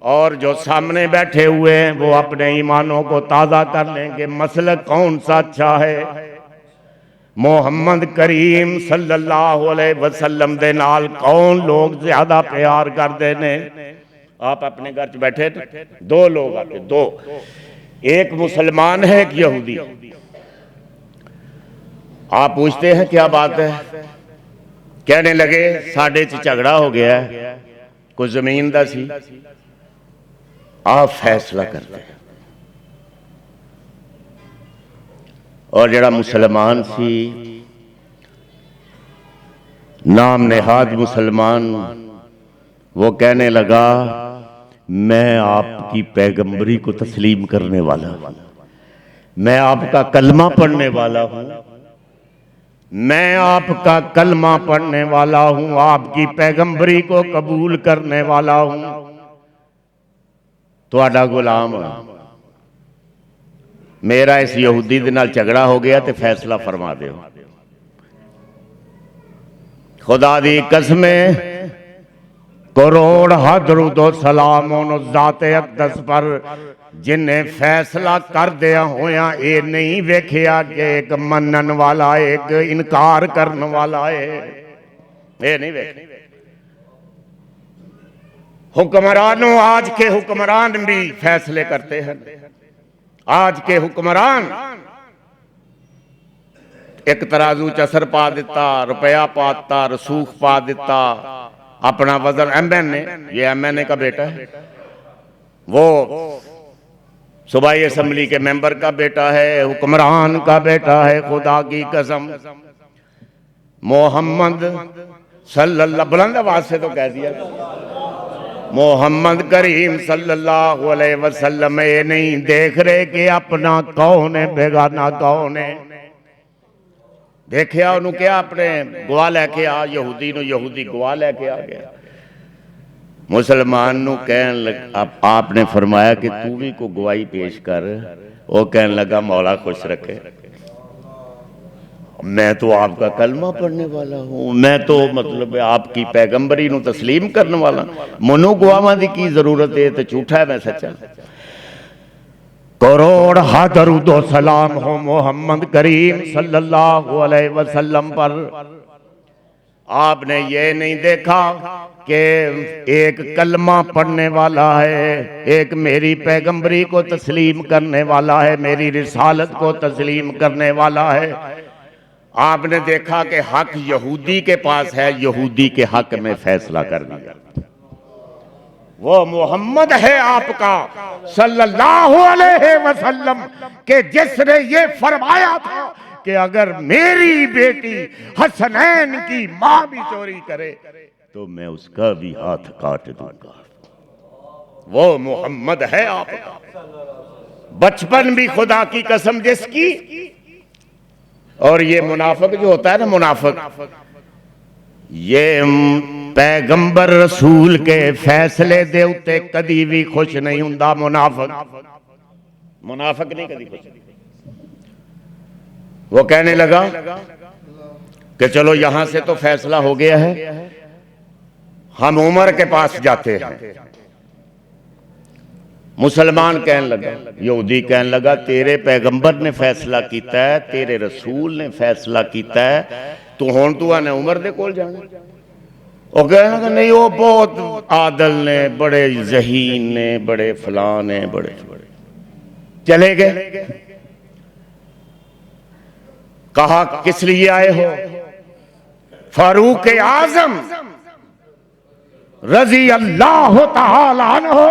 और जो सामने बैठे हुए हैं वो अपने ईमानों को ताज़ा कर लेंगे। मसलक कौन सा अच्छा है? मोहम्मद करीम सल्लल्लाहु अलैहि वसल्लम दे नाल कौन लोग ज्यादा प्यार करते ने? आप अपने घर च बैठे दो लोग आते, दो, एक मुसलमान है, एक यहूदी। आप पूछते हैं क्या बात है? कहने लगे साडे च झगड़ा हो गया है, कुछ जमीन दा सी, आप फैसला करते हैं। और जड़ा मुसलमान सी, नाम नेहाद मुसलमान, वो कहने लगा मैं आपकी पैगंबरी को तस्लीम करने वाला हूं, मैं आपका कलमा पढ़ने वाला हूं, मैं आपका कलमा पढ़ने वाला हूं, आपकी पैगंबरी को कबूल करने वाला हूं, तुहाडा गुलाम। मेरा इस यहूदी दे नाल झगड़ा हो गया तो फैसला फरमा दो। खुदा दी कसमें करोड़ हदरुदो सलाम उन ज़ाते अक़दस पर जिन्हें फैसला कर दिया होया ये नहीं वेखिया कि एक मनन वाला एक इनकार करने वाला है, ये नहीं वेख। हुक्मरानों, आज के हुक्मरान भी फैसले करते हैं। आज के हुक्मरान एक तराजू च असर पा दिता, रुपया पा दिता, रसूख पा दिता, अपना वजन। एमएन ने, ये एमएनए का बेटा है, वो सूबाई असेंबली के मेंबर का बेटा है, हुक्मरान का बेटा है। खुदा की कसम, मोहम्मद सल्लल्लाहु, बुलंद आवाज से तो कह दिया, मोहम्मद करीम सल्लल्लाहु अलैहि वसल्लम ये नहीं देख रहे कि अपना कौन है बेगाना कौन है। देखिया उन्होंने क्या अपने गवाह लैके आ, यहूदी नूं यहूदी गवाह लैके आ गया। मुसलमान नूं कहन लग, आपने फरमाया कि तू भी को गवाही पेश कर। वो कहने लगा मौला खुश रखे, मैं तो आपका कलमा पढ़ने वाला हूं, मैं तो मतलब आपकी पैगंबरी नूं तस्लीम करने वाला, मनु गवाहां दी की जरूरत है, तो झूठा है मैं सच्चा। करोड़ हदरुदो सलाम हो मोहम्मद करीम सल्लल्लाहु अलैहि वसल्लम पर। आपने ये नहीं देखा कि एक कलमा पढ़ने वाला है, एक मेरी पैगंबरी को तस्लीम करने वाला है, मेरी रिसालत को तस्लीम करने वाला है। आपने देखा कि हक यहूदी के पास है, यहूदी के हक में फैसला कर दिया। वो मोहम्मद है आपका सल्लल्लाहु अलैहि वसल्लम के जिसने ये फरमाया था कि अगर मेरी बेटी हसनैन की मां भी चोरी करे तो मैं उसका भी हाथ काट दूंगा। वो मोहम्मद है आपका। बचपन भी खुदा की कसम जिसकी। और ये मुनाफिक जो होता है ना, मुनाफिक, ये पैगंबर रसूल के फैसले दे उत्ते कदी भी खुश नहीं हुंदा। मुनाफिक मुनाफिक नहीं कदी खुश। वो कहने लगा कि चलो यहां से तो फैसला हो गया है, हम उमर के पास जाते हैं। मुसलमान कहने लगा, यहूदी कहने लगा, तेरे पैगंबर ने फैसला किया है, तेरे रसूल ने फैसला किया है, तू हुण तू आने उमर दे कोल जाना। वो कहने लगा नहीं, वो बहुत आदल ने, बड़े ज़हीन ने, बड़े फलां ने, बड़े चले गए। कहा किस लिए आए हो? फारूक आजम रजी अल्लाह तआला अन्हु,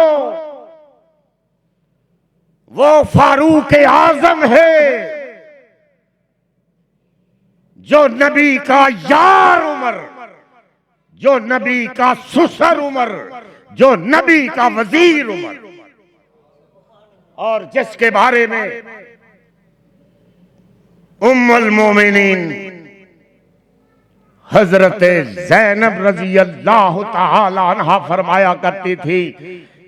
वो फारूक आजम है जो नबी का यार उमर, जो नबी का सुसर उमर, जो नबी का वजीर उमर, और जिसके बारे में उम्मुल मोमिनीन हजरत ज़ैनब रजी अल्लाह तआला अन्हा फरमाया करती थी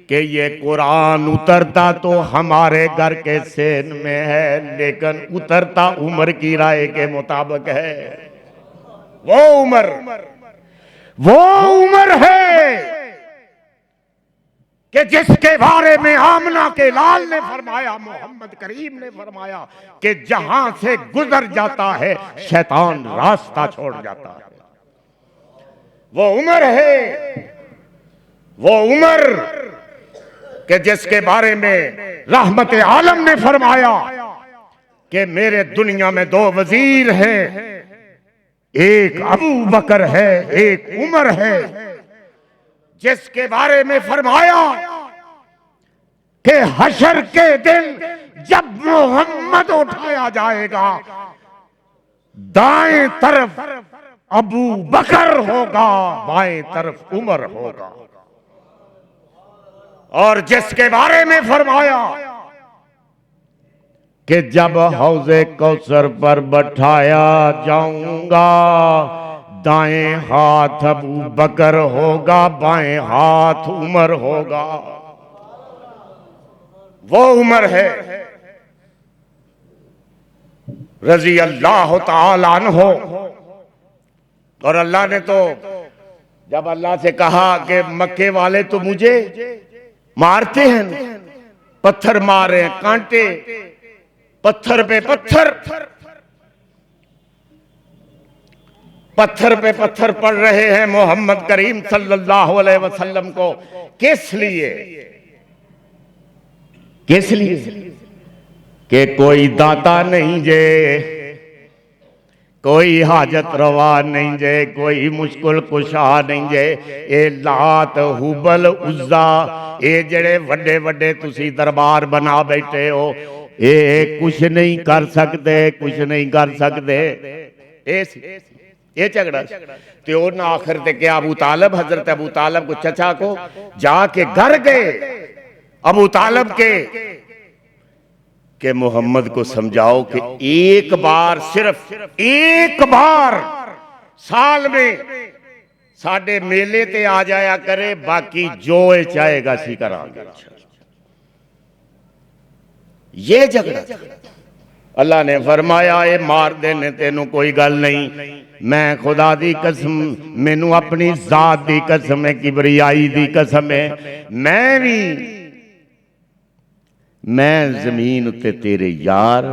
कि ये कुरान उतरता तो हमारे घर के सेन में है, लेकिन उतरता उमर की राय के मुताबिक है। वो उमर है कि जिसके बारे में आमना के लाल ने फरमाया, मोहम्मद करीम ने फरमाया कि जहां से गुजर जाता है शैतान रास्ता छोड़ जाता है। वो उमर है, वो उमर कि जिसके बारे में रहमत आलम ने फरमाया कि मेरे दुनिया में दो वजीर हैं, एक अबू बकर है, एक उमर है। जिसके बारे में फरमाया कि हशर के दिन जब मोहम्मद उठाया जाएगा, दाएं तरफ अबू बकर होगा, बाएं तरफ उमर होगा। और जिसके बारे में फरमाया कि जब हौज़े कौसर पर बैठाया जाऊंगा, दाएं हाथ अबू बकर होगा, बाएं हाथ उमर होगा। वो उमर है रजी अल्लाह तआला अन्हु। और अल्लाह ने तो जब अल्लाह से कहा कि मक्के वाले तो मुझे मारते हैं, पत्थर मारे, कांटे, पत्थर पे पत्थर, पत्थर पे पत्थर पड़ रहे हैं मोहम्मद करीम सल्लल्लाहु अलैहि वसल्लम को। किस लिए? किस लिए? कि कोई दाता नहीं जे, कोई हाजत रवा नहीं जे, कोई मुश्किल कुशा नहीं जे। ए लात हुबल उज्जा, ये जड़े वड्डे वड्डे तुसी दरबार बना बैठे हो, ये कुछ नहीं कर सकते, कुछ नहीं कर सकते। ये झगड़ा तो ना आखिर ते क्या अबू तालब, हजरत अबू तालब को चचा को जाके घर गए अबू तालब के मोहम्मद को समझाओ कि एक बार, सिर्फ एक बार साल में साडे मेले ते आ जाया करे, बाकी जो चाहेगा सी करांगे। ये झगड़ा अल्लाह ने फरमाया ये मार देने तेनू कोई गल नहीं, मैं खुदा दी कसम, मैनू अपनी जात दी कसम है, किबरियाई दी कसम है, मैं जमीन उत्ते तेरे यार,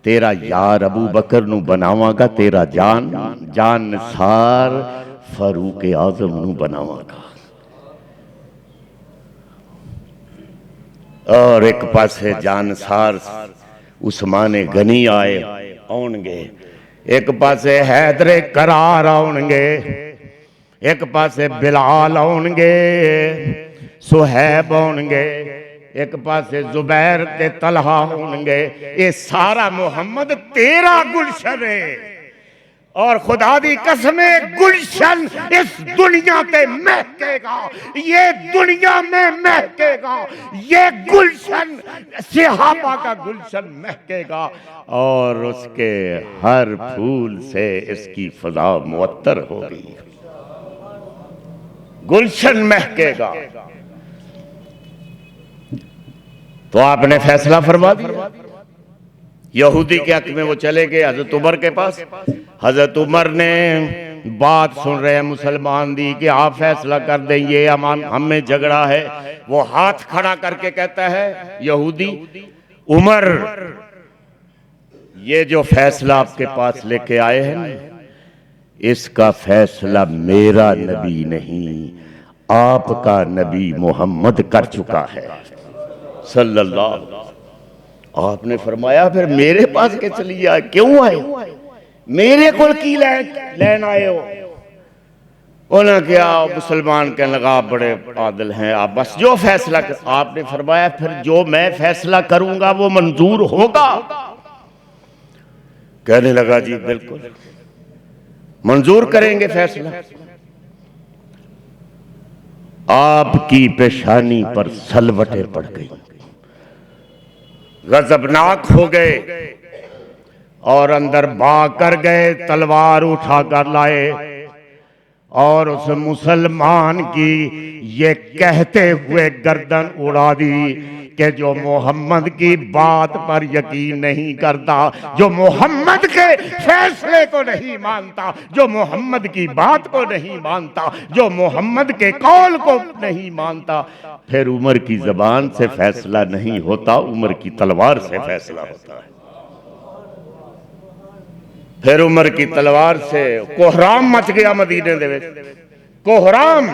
तेरा यार अबू बकर नू बनावांगा, तेरा जान सार फारूक आजम नू बनावांगा। और एक पासे जानसार उस्माने गनी आए आउणगे, एक पासे हैदरे करार आउणगे, एक पासे बिलाल आउणगे, सुहैब आउणगे, एक पासे जुबैर ते तलहा होंगे। ये सारा मोहम्मद तेरा गुलशन है। और खुदा दी कसमें गुलशन इस दुनिया पे महकेगा, ये दुनिया में महकेगा, ये गुलशन सहाबा का गुलशन महकेगा और उसके हर फूल से इसकी फजा मुअत्तर होगी। गुलशन महकेगा। तो आपने फैसला फरमा दिया। यहूदी के हक में वो चले गए हजरत उमर के पास। हजरत उमर ने बात सुन रहे हैं मुसलमान दी कि आप फैसला कर दें, ये हम में झगड़ा है। वो हाथ खड़ा करके कहता है यहूदी, उमर ये जो फैसला आपके पास लेके आए हैं ना, इसका फैसला मेरा नबी नहीं, आपका नबी मोहम्मद कर चुका है सल्लल्लाहु। आपने फरमाया फिर मेरे पास के चली आए, क्यों आए, मेरे को की लैन आए हो? उन्होंने क्या मुसलमान के लगा बड़े आदिल हैं, आप बस जो फैसला कर। आपने फरमाया फिर जो मैं फैसला करूंगा वो मंजूर होगा? कहने लगा जी बिल्कुल मंजूर करेंगे फैसला। आपकी पेशानी पर सलवटें पड़ गई, गजबनाक हो गए और अंदर भाग कर गए, तलवार उठा कर लाए और उस मुसलमान की ये कहते हुए गर्दन उड़ा दी कि जो मोहम्मद की बात पर यकीन नहीं करता, जो मोहम्मद के फैसले को नहीं मानता, जो मोहम्मद की बात को नहीं मानता, जो मोहम्मद के कौल को नहीं मानता, फिर उमर की जबान से फैसला नहीं होता, उमर की तलवार से फैसला होता है। फिर उमर की तलवार से कोहराम मच गया मदीने दे विच। कोहराम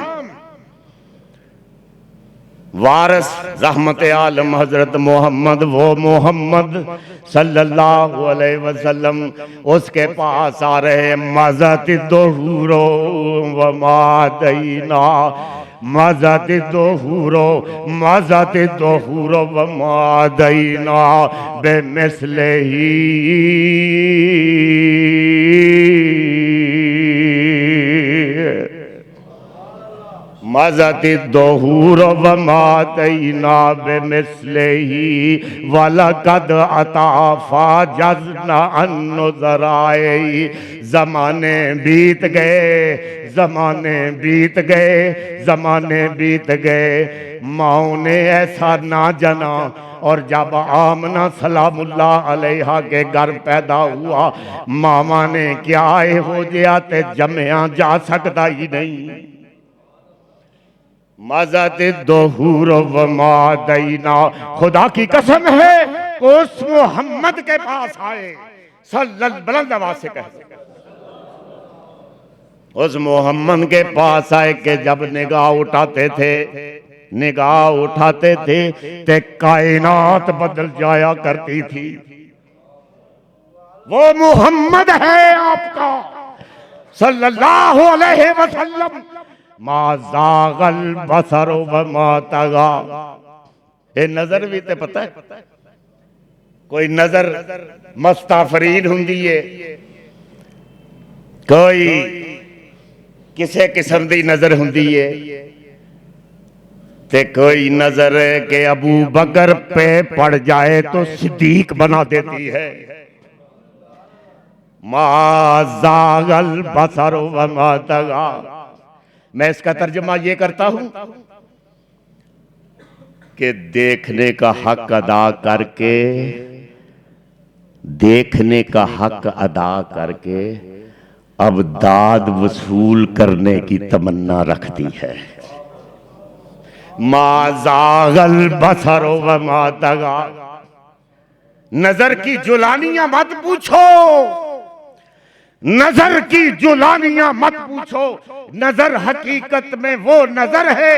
वारिस रहमत आलम हजरत मोहम्मद, वो मोहम्मद सल्लल्लाहु अलैहि वसल्लम उसके पास आ रहे। मज़त दोहूरो व मादैना, मज़त दोहूरो, मज़त दोहूरो व मादैना बेमिस्ले ही मज़त दोहूर व मादैना बेमिस्लिही वलक़द अताफ़ा जज़ना अन्नुज़राए। ज़माने बीत गए, ज़माने बीत गए, ज़माने बीत गए, माओ ने ऐसा ना जना। और जब आमना सलामुल्लाह अलैहा के घर पैदा हुआ, मामा ने क्या हो गया ते जमया जा सकता ही नहीं। मज़त दोहूर व मादैना, खुदा की कसम है उस मोहम्मद के पास आए सल्लल्लाहु बुलंद आवाज से कह, उस मोहम्मद के पास आए कि जब निगाह उठाते थे, निगाह उठाते थे ते कायनात बदल जाया करती थी। वो मोहम्मद है आपका सल्लल्लाहु अलैहि वसल्लम। मा ज़ागल बसर व मा तगा। ये नजर भी ते पता है, कोई नजर मस्ताफरीन हुंदी है, कोई किसे किस्म दी नजर हुंदी है, ते कोई नजर के अबू बकर पे पड़ जाए तो सिद्दीक बना देती है। मा ज़ागल बसर व मा तगा। मैं इसका तर्जुमा ये करता हूं कि देखने का हक अदा करके, देखने का हक अदा करके अब दाद वसूल करने की तमन्ना रखती है। मा ज़ागल बसर व मा तगा। नजर की जुलानियां मत पूछो, नजर की जुलानियां मत पूछो। नजर हकीकत में वो नजर है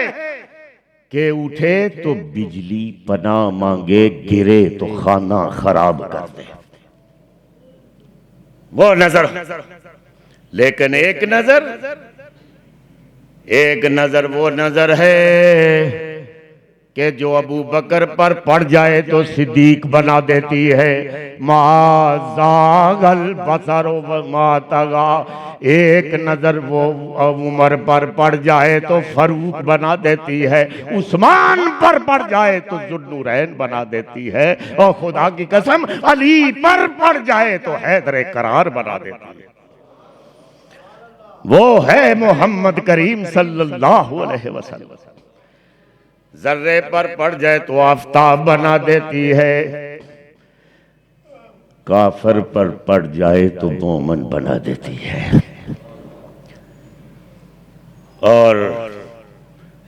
कि उठे तो बिजली पना मांगे, गिरे तो खाना खराब कर दे, वो नजर। लेकिन एक नजर, एक नजर वो नजर है कि जो अबू बकर पर पड़ जाए तो सिद्दीक बना देती है। माज़ागल बसर व मा तगा, एक नजर वो उमर पर पड़ जाए तो फारूक बना देती है, उस्मान पर पड़ जाए तो जुन्नूरैन बना देती है, और खुदा की कसम अली पर पड़ जाए तो हैदर करार बना देती है। वो है मोहम्मद करीम सल्लल्लाहु अलैहि वसल्लम। जर्रे पर पड़ जाए तो आफताब बना देती है, काफर पर पड़ जाए तो मोमन बना देती है। और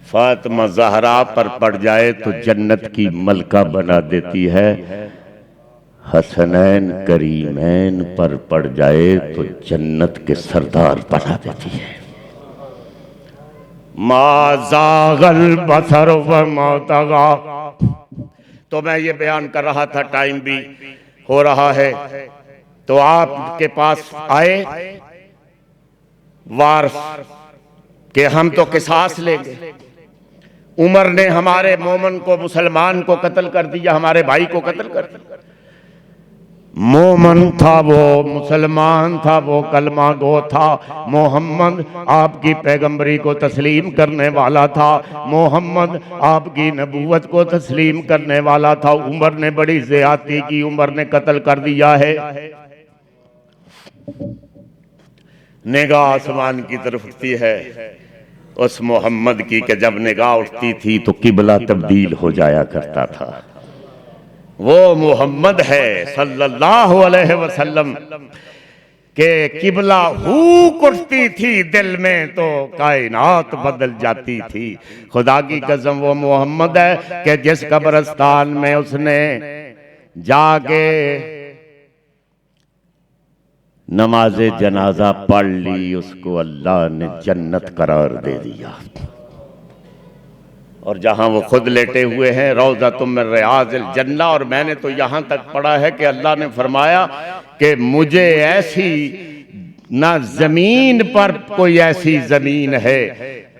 फातिमा ज़हरा पर पड़ जाए तो जन्नत की मलका बना देती है। हसनैन करीमैन पर पड़ जाए तो जन्नत के सरदार बना देती है। माज़ागल बसर व मा तगा। तो मैं ये बयान कर रहा था, टाइम भी हो रहा है, तो आपके पास आए वारस कि हम तो किसास लेंगे। उमर ने हमारे मोमन को, मुसलमान को कत्ल कर दिया, हमारे भाई को कत्ल कर दिया। मोमन था वो, मुसलमान था वो, कलमा गो था। मोहम्मद आपकी पैगंबरी को तस्लीम करने वाला था, मोहम्मद आपकी नबूवत को तस्लीम करने वाला था। उमर ने बड़ी ज़्यादती की, उमर ने कत्ल कर दिया है। निगाह आसमान की तरफ उठती है उस मोहम्मद की कि जब निगाह उठती थी तो किबला तब्दील हो जाया करता था। वो मोहम्मद है सल्लल्लाहु अलैहि वसल्लम के किबला हुक उठती थी दिल में तो कायनात बदल जाती थी। खुदा की कसम वो मोहम्मद है कि जिस कब्रिस्तान में उसने जाके नमाजे जनाजा पढ़ ली, उसको अल्लाह ने जन्नत करार दे दिया। और जहां वो खुद लेटे हुए हैं, रौज़तुम मिन रियाज़िल जन्नह, और मैंने तो यहां तक पढ़ा है कि अल्लाह ने फरमाया कि मुझे ऐसी ना जमीन पर कोई ऐसी जमीन है,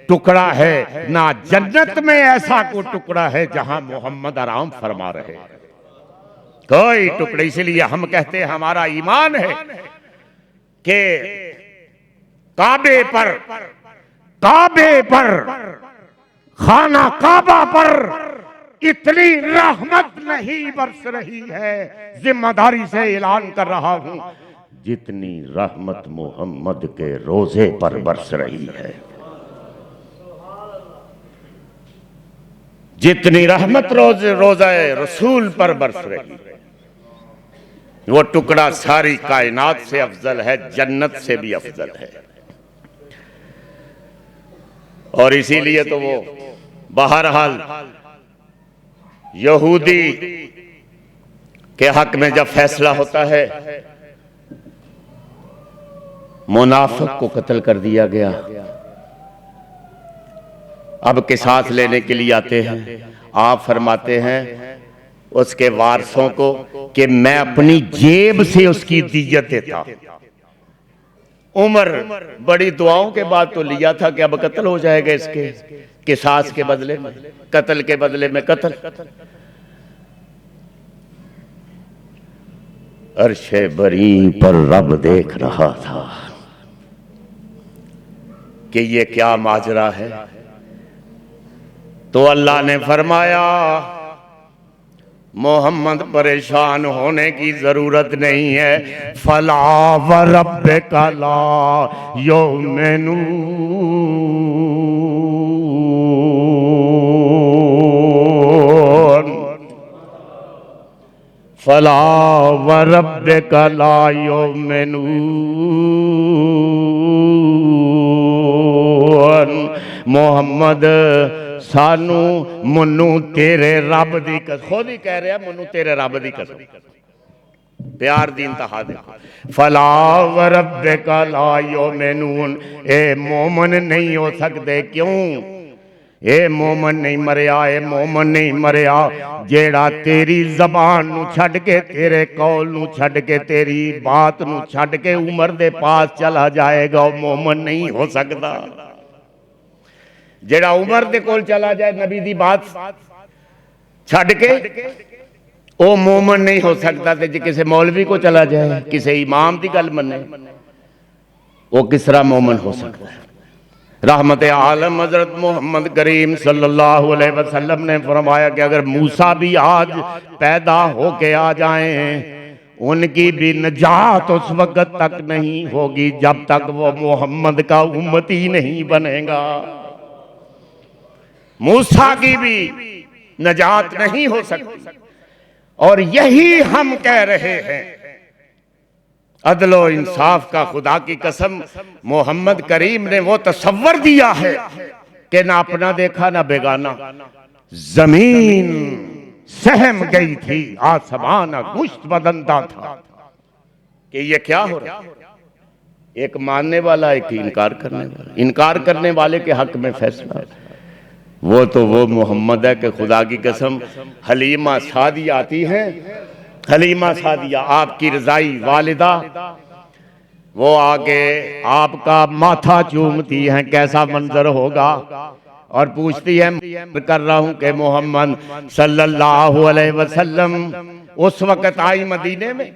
टुकड़ा है, ना जन्नत में ऐसा कोई टुकड़ा है जहां मोहम्मद आराम फरमा रहे। कोई टुकड़ा, इसलिए हम कहते हैं हमारा ईमान है कि काबे पर खाना काबा पर इतनी रहमत नहीं बरस रही है, जिम्मेदारी से ऐलान कर रहा हूं, जितनी रहमत मोहम्मद के रोजे पर बरस रही है। जितनी रहमत रोजा रसूल पर बरस रही है, वो टुकड़ा सारी कायनात से अफजल है, जन्नत से भी अफजल है। और इसीलिए तो वो बहरहाल यहूदी के हक में जब फैसला होता है, मुनाफिक को कत्ल कर दिया गया। अब किसास लेने के लिए आते हैं, आप फरमाते हैं उसके वारसों को कि मैं अपनी जेब से उसकी दियत देता। उमर बड़ी दुआओं के बाद तो लिया था कि अब कत्ल हो जाएगा इसके, किसास के बदले में, कत्ल के बदले में कत्ल। अर्शे बरी पर रब देख रहा था कि ये क्या माजरा है। तो अल्लाह ने फरमाया मोहम्मद परेशान होने की जरूरत नहीं है। फला व रब्बिका ला युमिनून, फला व रब्बिका ला युमिनून। मोहम्मद सानू मनु तेरे रब दी कसम, खुद ही कह रहे हैं मनु तेरे रब दी कसम, प्यार दी इंतहा देखो। फला व रब्बिका ला युमिनून, ए मोमन नहीं हो सकते। क्यों? ए मोमन नहीं मरिया, ए मोमन नहीं मरिया जेड़ा तेरी जबान नू छड़ के, तेरे कौल नू छड़ के, तेरी बात नू छड़ के उमर दे पास चला जाएगा, वो मोमन नहीं हो सकता। जेड़ा उमर दे कोल चला जाए, नबी दी बात छड़ के वो मोमन नहीं हो सकता। तो जो किसी मौलवी को चला जाए, किसी इमाम की गल मने, वो किस तरह मोमन हो सकता है? रहमत आलम हजरत मोहम्मद करीम सल्लल्लाहु अलैहि वसल्लम ने फरमाया कि अगर मूसा भी आज पैदा होके आ जाएं, उनकी भी निजात उस वक्त तक नहीं होगी जब तक वो मोहम्मद का उम्मती नहीं बनेगा। मूसा की भी निजात नहीं हो सकती। और यही हम कह रहे हैं, अदलो इंसाफ का खुदा की कसम मोहम्मद करीम ने वो तसव्वुर दिया है कि ना अपना देखा ना बेगाना। जमीन सहम गई थी, आसमान गुश्त बदंता था कि ये क्या हो रहा है। एक मानने वाला, एक इनकार करने वाला। इनकार करने वाले के हक में फैसला वो तो वो मोहम्मद है कि खुदा की कसम हलीमा सादिया आती हैं, हलीमा सादिया आपकी रजाई वालिदा, वो आके आपका माथा चूमती हैं, कैसा मंजर होगा, और पूछती है कर रहा हूं कि मोहम्मद सल्लल्लाहु अलैहि वसल्लम उस वक्त आई मदीने में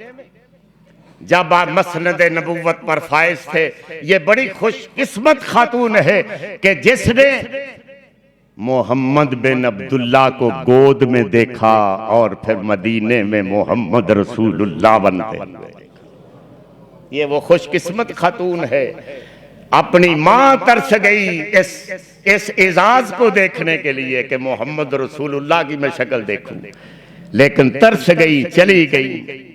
जब आप मसनद नबुव्वत पर फाइज थे। ये बड़ी खुशकिस्मत खातून है कि जिसने मोहम्मद बिन अब्दुल्ला को गोद में देखा और फिर मदीने में मोहम्मद रसूलुल्लाह बनते हुए। ये वो खुशकिस्मत खातून है। अपनी मां तरस गई इस एजाज को देखने के लिए कि मोहम्मद रसूलुल्लाह की मैं शक्ल देखूं, लेकिन तरस गई, चली गई,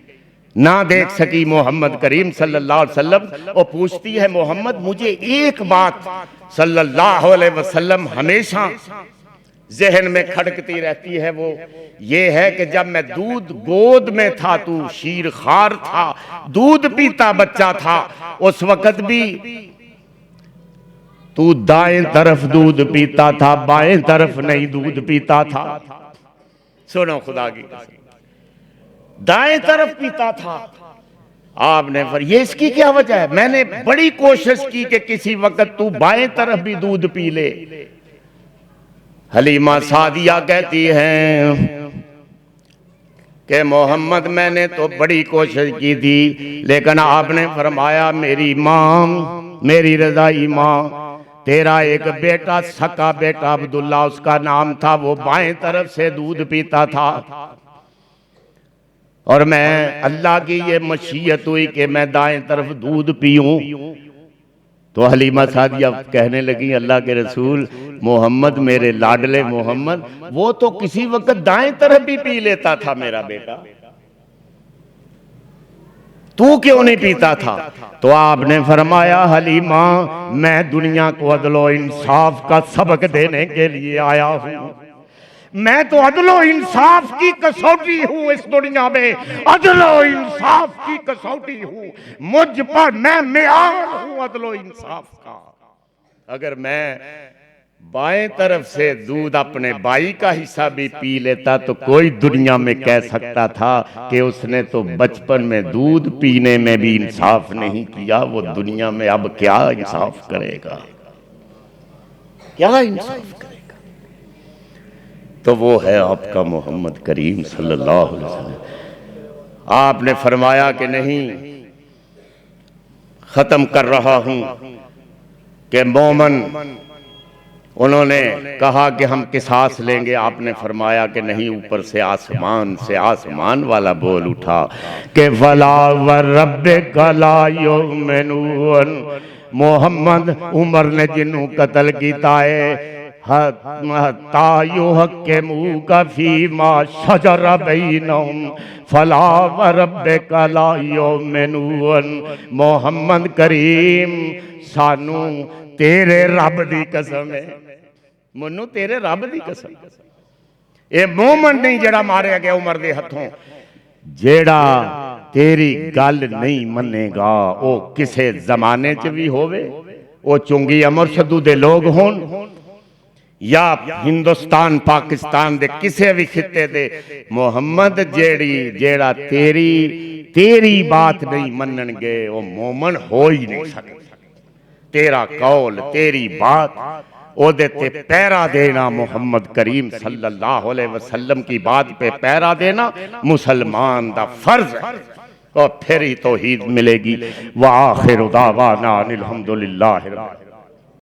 ना देख सकी मोहम्मद करीम सल्लल्लाहु अलैहि वसल्लम। वो पूछती है मोहम्मद मुझे एक बात सल्लल्लाहु अलैहि वसल्लम हमेशा जहन में खड़कती रहती है, वो ये है कि जब मैं दूध गोद में था, तू शीर खार था, दूध पीता बच्चा था, उस वक्त भी तू दाएं तरफ दूध पीता था, बाएं तरफ नहीं दूध पीता था। सुनो खुदा की कसम, दाएं तरफ पीता था आपने। पर ये इसकी क्या वजह है? मैंने बड़ी कोशिश की कि किसी वक्त तू बाएं तरफ भी दूध पी ले। हलीमा सादिया कहती हैं कि मोहम्मद मैंने तो बड़ी कोशिश की थी, लेकिन आपने फरमाया मेरी मां, मेरी रजाई मां, तेरा एक बेटा, सका बेटा अब्दुल्ला उसका नाम था, वो बाएं तरफ से दूध पीता था, और मैं अल्लाह की ये मशीयत हुई कि मैं दाएं तरफ दूध पीऊं। तो हलीमा सादिया कहने लगी अल्लाह के रसूल मोहम्मद, मेरे लाडले मोहम्मद, वो तो किसी वक्त दाएं तरफ भी पी लेता था मेरा बेटा, तू क्यों नहीं पीता था? तो आपने फरमाया हलीमा मैं दुनिया को अदलो इंसाफ का सबक देने के लिए आया हूं। मैं तो अदलो इंसाफ की कसौटी हूं इस दुनिया में, अदलो इंसाफ की कसौटी हूं, मुझ पर मैं मेयार हूं अदलो इंसाफ का। अगर मैं बाएं तरफ से दूध अपने भाई का हिस्सा भी पी लेता तो कोई दुनिया में कह सकता था कि उसने तो बचपन में दूध पीने में भी इंसाफ नहीं किया, वो दुनिया में अब क्या इंसाफ करेगा, क्या इंसाफ करेगा? तो वो है आपका मोहम्मद करीम सल्लल्लाहु अलैहि वसल्लम। आपने फरमाया कि नहीं, खत्म कर रहा हूं कि मोमन, उन्होंने कहा कि हम किसास लेंगे। आपने फरमाया कि नहीं, ऊपर से आसमान वाला बोल उठा कि वला व रब्बिका ला युमिनून। मोहम्मद उमर ने जिन्हों कत्ल किया है के मुंह का फीमा शजरा बैनहुम फला व रब्बिका ला युमिनून। मोहम्मद करीम सानू तेरे रब दी कसम है, मनु तेरे रब दी कसम, ये मोमन नहीं जेड़ा मारिया गया उमर दे हथों, जेड़ा तेरी गल नहीं मनेगा, वो किसे जमाने च भी होवे, वो चुंगी अमर सदू दे लोग होन या हिंदुस्तान पाकिस्तान दे किसे भी खिते दे, मोहम्मद जेड़ा तेरी बात नहीं मननगे वो मोमन हो ही नहीं सकते। तेरा कौल, तेरी बात ओदे ते पैरा देना मुहम्मद करीम सल्लल्लाहु अलैहि वसल्लम की बात पे पैरा देना मुसलमान दा फर्ज है और फिर ही तौहीद मिलेगी। व आखिरु दावाना अनिल हम्दुलिल्लाहि रब्बिल